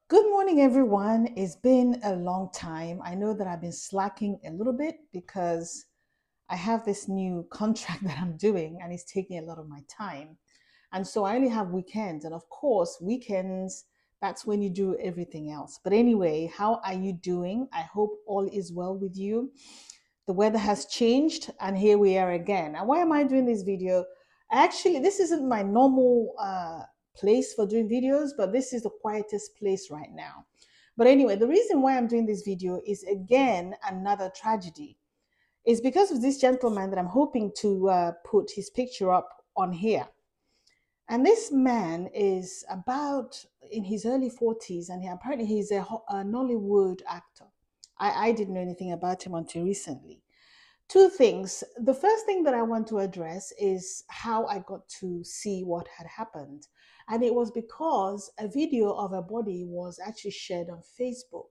Good morning, everyone. It's been a long time. I know that I've been slacking a little bit because I have this new contract that I'm doing and it's taking a lot of my time. And so I only have weekends. And of course, weekends, that's when you do everything else. But anyway, how are you doing? I hope all is well with you. The weather has changed and here we are again. And why am I doing this video? Actually, this isn't my normal place for doing videos, but this is the quietest place right now. But anyway, the reason why I'm doing this video is again another tragedy. It's because of this gentleman that I'm hoping to put his picture up on here. And this man is about in his early 40s, and apparently he's a Nollywood actor. I didn't know anything about him until recently. Two things. The first thing that I want to address is how I got to see what had happened. And it was because a video of a body was actually shared on Facebook.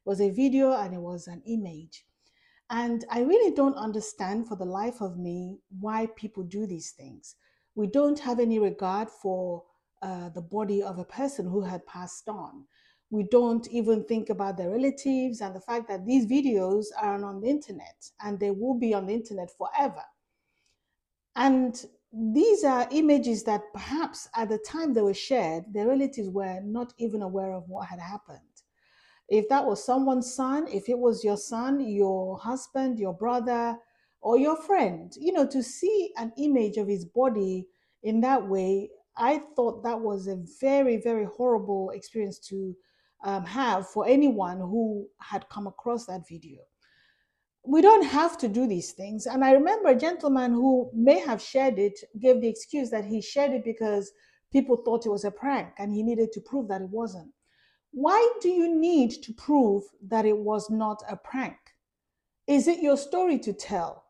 It was a video and it was an image. And I really don't understand for the life of me why people do these things. We don't have any regard for the body of a person who had passed on. We don't even think about their relatives and the fact that these videos are on the internet and they will be on the internet forever. And these are images that perhaps at the time they were shared, their relatives were not even aware of what had happened. If that was someone's son, if it was your son, your husband, your brother, or your friend, to see an image of his body in that way, I thought that was a very, very horrible experience to have for anyone who had come across that video. We don't have to do these things. And I remember a gentleman who may have shared it gave the excuse that he shared it because people thought it was a prank and he needed to prove that it wasn't. Why do you need to prove that it was not a prank? Is it your story to tell?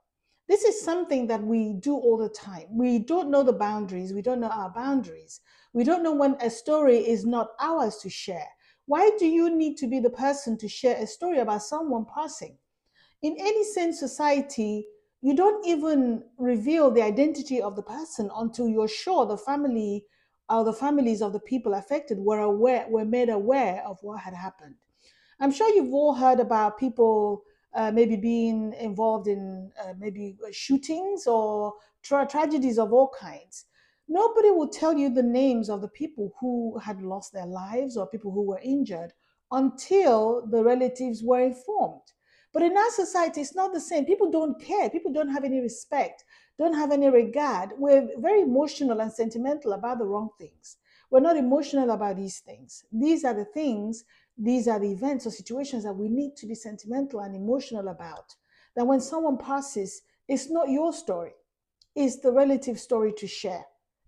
This is something that we do all the time. We don't know the boundaries. We don't know our boundaries. We don't know when a story is not ours to share. Why do you need to be the person to share a story about someone passing? In any sane society, you don't even reveal the identity of the person until you're sure the family or the families of the people affected were made aware of what had happened. I'm sure you've all heard about people maybe being involved in maybe shootings or tragedies of all kinds. Nobody will tell you the names of the people who had lost their lives or people who were injured until the relatives were informed. But in our society, it's not the same. People don't care. People don't have any respect, don't have any regard. We're very emotional and sentimental about the wrong things. We're not emotional about these things. These are the things, these are the events or situations that we need to be sentimental and emotional about. That when someone passes, it's not your story, it's the relative story to share.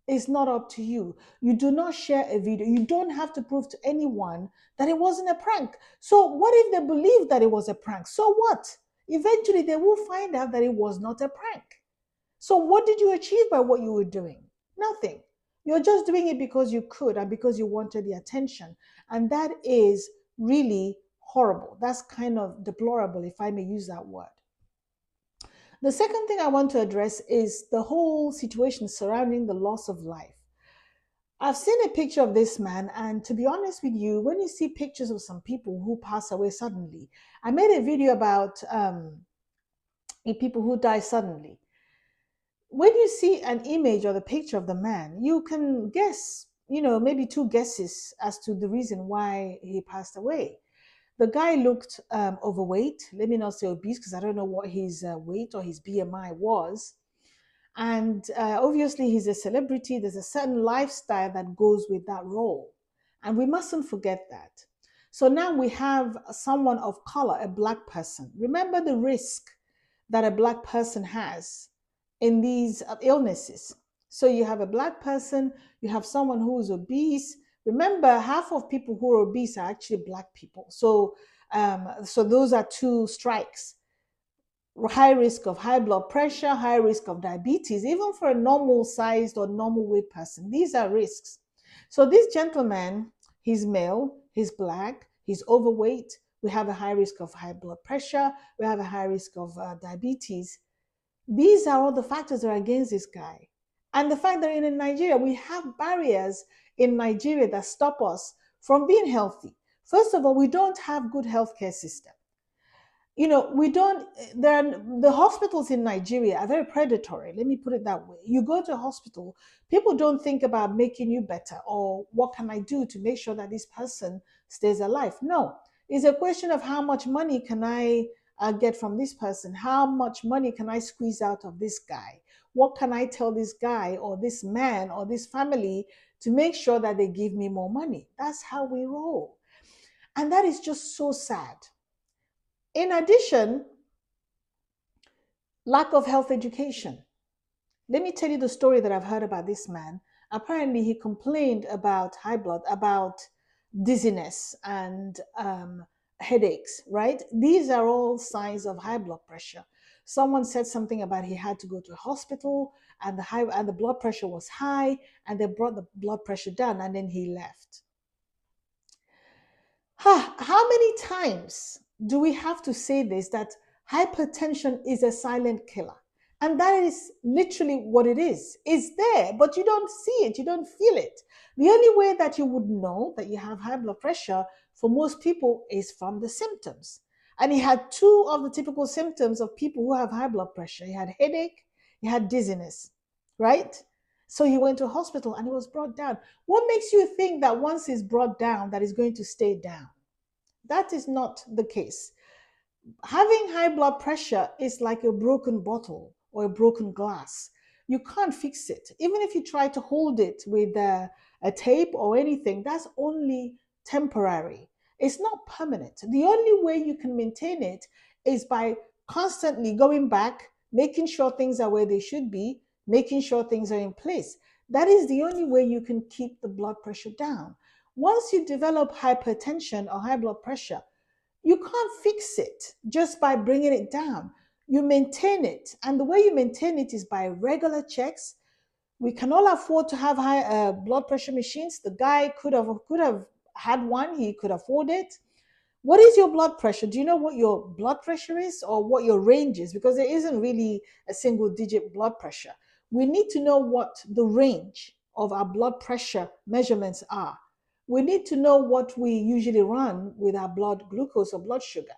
It's not up to you. You do not share a video. You don't have to prove to anyone that it wasn't a prank. So, what if they believe that it was a prank? So what? Eventually, they will find out that it was not a prank. So, what did you achieve by what you were doing? Nothing. You're just doing it because you could and because you wanted the attention. And that is really horrible. That's kind of deplorable, if I may use that word. The second thing I want to address is the whole situation surrounding the loss of life. I've seen a picture of this man, and to be honest with you, when you see pictures of some people who pass away suddenly, I made a video about people who die suddenly. When you see an image or the picture of the man, you can guess, maybe two guesses as to the reason why he passed away. The guy looked overweight. Let me not say obese because I don't know what his weight or his BMI was. And obviously, he's a celebrity. There's a certain lifestyle that goes with that role. And we mustn't forget that. So now we have someone of color, a black person. Remember the risk that a black person has in these illnesses. So you have a black person, you have someone who is obese. Remember, half of people who are obese are actually black people. So those are two strikes. High risk of high blood pressure, high risk of diabetes, even for a normal sized or normal weight person. These are risks. So this gentleman, he's male, he's black, he's overweight. We have a high risk of high blood pressure. We have a high risk of diabetes. These are all the factors that are against this guy. And the fact that in Nigeria, we have barriers in Nigeria that stop us from being healthy, First of all, we don't have good healthcare system. We don't, there are, the hospitals in Nigeria are very predatory. Let me put it that way. You go to a hospital, people don't think about making you better or what can I do to make sure that this person stays alive. No, it's a question of how much money can I get from this person? How much money can I squeeze out of this guy? What can I tell this guy or this man or this family to make sure that they give me more money? That's how we roll. And that is just so sad. In addition, lack of health education. Let me tell you the story that I've heard about this man. Apparently, he complained about high blood, about dizziness and headaches, right? These are all signs of high blood pressure. Someone said something about he had to go to a hospital and the blood pressure was high and they brought the blood pressure down and then he left. How many times do we have to say this, that hypertension is a silent killer? And that is literally what it is. It's there, but you don't see it, you don't feel it. The only way that you would know that you have high blood pressure for most people is from the symptoms. And he had two of the typical symptoms of people who have high blood pressure. He had headache, he had dizziness, right? So he went to a hospital and he was brought down. What makes you think that once he's brought down, that he's going to stay down? That is not the case. Having high blood pressure is like a broken bottle or a broken glass. You can't fix it. Even if you try to hold it with a tape or anything, that's only temporary. It's not permanent. The only way you can maintain it is by constantly going back, making sure things are where they should be, making sure things are in place. That is the only way you can keep the blood pressure down. Once you develop hypertension or high blood pressure, you can't fix it just by bringing it down. You maintain it. And the way you maintain it is by regular checks. We can all afford to have high blood pressure machines. The guy could have had one. He could afford it. What is your blood pressure? Do you know what your blood pressure is or what your range is? Because there isn't really a single digit blood pressure. We need to know what the range of our blood pressure measurements are. We need to know what we usually run with our blood glucose or blood sugar.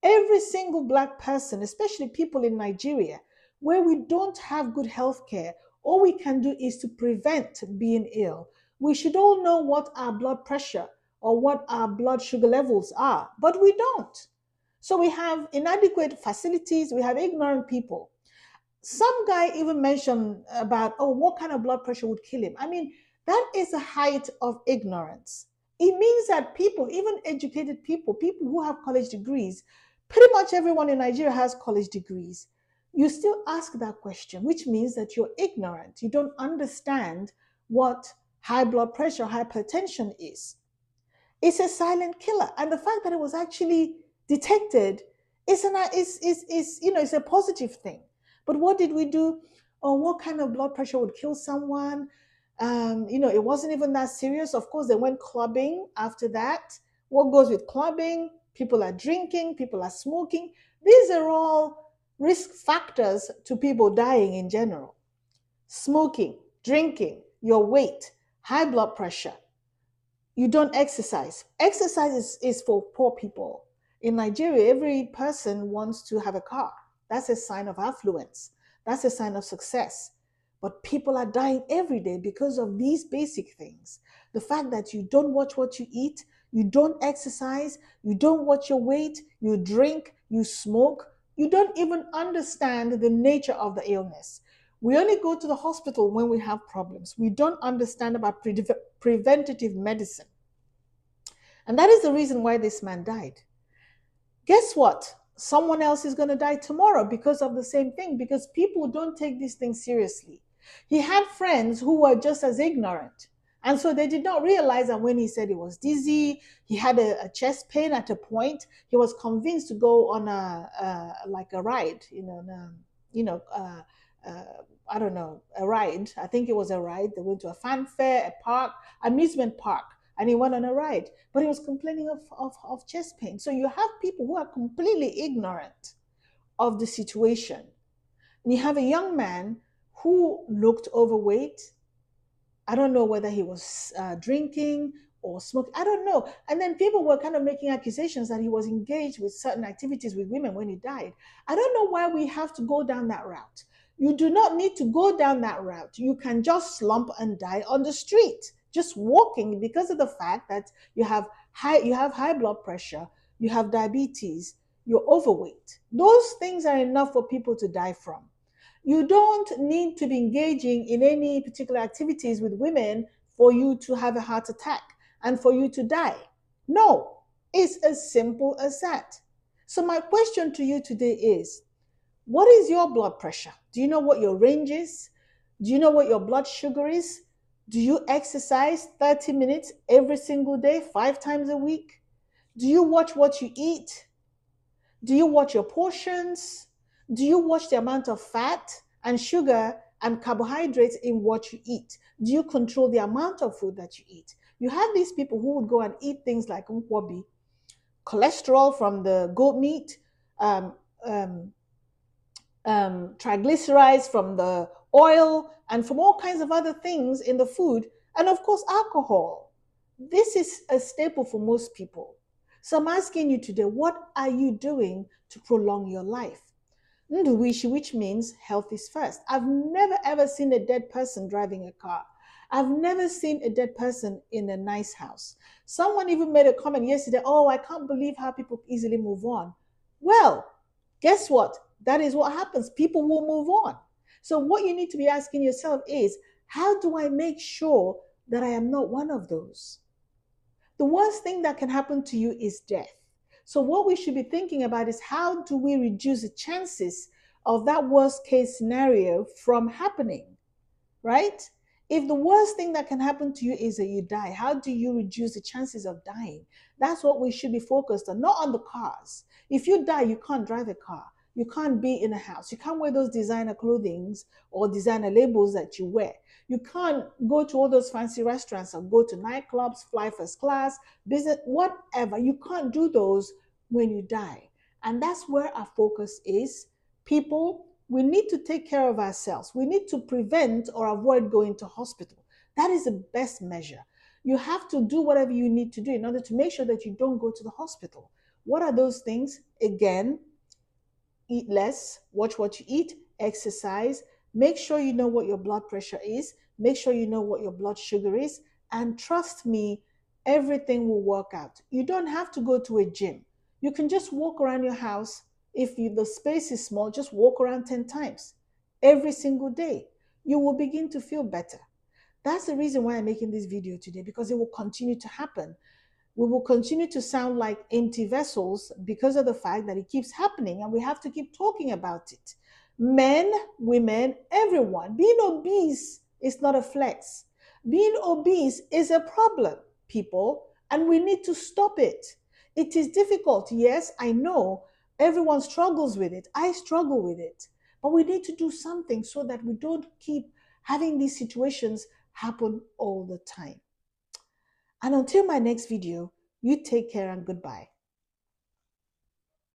Every single Black person, especially people in Nigeria, where we don't have good health care, all we can do is to prevent being ill. We should all know what our blood pressure or what our blood sugar levels are, but we don't. So we have inadequate facilities, we have ignorant people. Some guy even mentioned about, oh, what kind of blood pressure would kill him? I mean, that is a height of ignorance. It means that people, even educated people, people who have college degrees, pretty much everyone in Nigeria has college degrees. You still ask that question, which means that you're ignorant. You don't understand what high blood pressure, hypertension is. It's a silent killer. And the fact that it was actually detected is a positive thing. But what did we do? Oh, what kind of blood pressure would kill someone? It wasn't even that serious. Of course, they went clubbing after that. What goes with clubbing? People are drinking, people are smoking. These are all risk factors to people dying in general. Smoking, drinking, your weight, high blood pressure. You don't exercise. Exercise is for poor people. In Nigeria, every person wants to have a car. That's a sign of affluence. That's a sign of success. But people are dying every day because of these basic things. The fact that you don't watch what you eat, you don't exercise, you don't watch your weight, you drink, you smoke, you don't even understand the nature of the illness. We only go to the hospital when we have problems. We don't understand about preventative medicine. And that is the reason why this man died. Guess what? Someone else is going to die tomorrow because of the same thing, because people don't take these things seriously. He had friends who were just as ignorant. And so they did not realize that when he said he was dizzy, he had a chest pain at a point, he was convinced to go on a ride, uh, I don't know, a ride. I think it was a ride. They went to a fanfare, a park, amusement park, and he went on a ride. But he was complaining of chest pain. So you have people who are completely ignorant of the situation. And you have a young man who looked overweight. I don't know whether he was drinking, or smoking. I don't know. And then people were kind of making accusations that he was engaged with certain activities with women when he died. I don't know why we have to go down that route. You do not need to go down that route. You can just slump and die on the street, just walking, because of the fact that you have high blood pressure, you have diabetes, you're overweight. Those things are enough for people to die from. You don't need to be engaging in any particular activities with women for you to have a heart attack and for you to die. No, it's as simple as that. So, my question to you today is, what is your blood pressure? Do you know what your range is? Do you know what your blood sugar is? Do you exercise 30 minutes every single day, 5 times a week? Do you watch what you eat? Do you watch your portions? Do you watch the amount of fat and sugar and carbohydrates in what you eat? Do you control the amount of food that you eat? You have these people who would go and eat things like nkwobi, cholesterol from the goat meat, um, um, triglycerides from the oil, and from all kinds of other things in the food, and of course, alcohol. This is a staple for most people. So I'm asking you today, what are you doing to prolong your life? Nduwishi, which means health is first. I've never ever seen a dead person driving a car. I've never seen a dead person in a nice house. Someone even made a comment yesterday, oh, I can't believe how people easily move on. Well, guess what? That is what happens. People will move on. So, what you need to be asking yourself is, how do I make sure that I am not one of those? The worst thing that can happen to you is death. So, what we should be thinking about is, how do we reduce the chances of that worst case scenario from happening, right? If the worst thing that can happen to you is that you die, how do you reduce the chances of dying? That's what we should be focused on, not on the cars. If you die, you can't drive a car. You can't be in a house. You can't wear those designer clothings or designer labels that you wear. You can't go to all those fancy restaurants or go to nightclubs, fly first class, business, whatever. You can't do those when you die. And that's where our focus is. People, we need to take care of ourselves. We need to prevent or avoid going to hospital. That is the best measure. You have to do whatever you need to do in order to make sure that you don't go to the hospital. What are those things? Again, eat less, watch what you eat, exercise, make sure you know what your blood pressure is, make sure you know what your blood sugar is, and trust me, everything will work out. You don't have to go to a gym. You can just walk around your house. If the space is small, just walk around 10 times every single day. You will begin to feel better. That's the reason why I'm making this video today, because it will continue to happen. We will continue to sound like empty vessels because of the fact that it keeps happening, and we have to keep talking about it. Men, women, everyone. Being obese is not a flex. Being obese is a problem, people, and we need to stop it. It is difficult. Yes, I know. Everyone struggles with it. I struggle with it. But we need to do something so that we don't keep having these situations happen all the time. And until my next video, you take care and goodbye.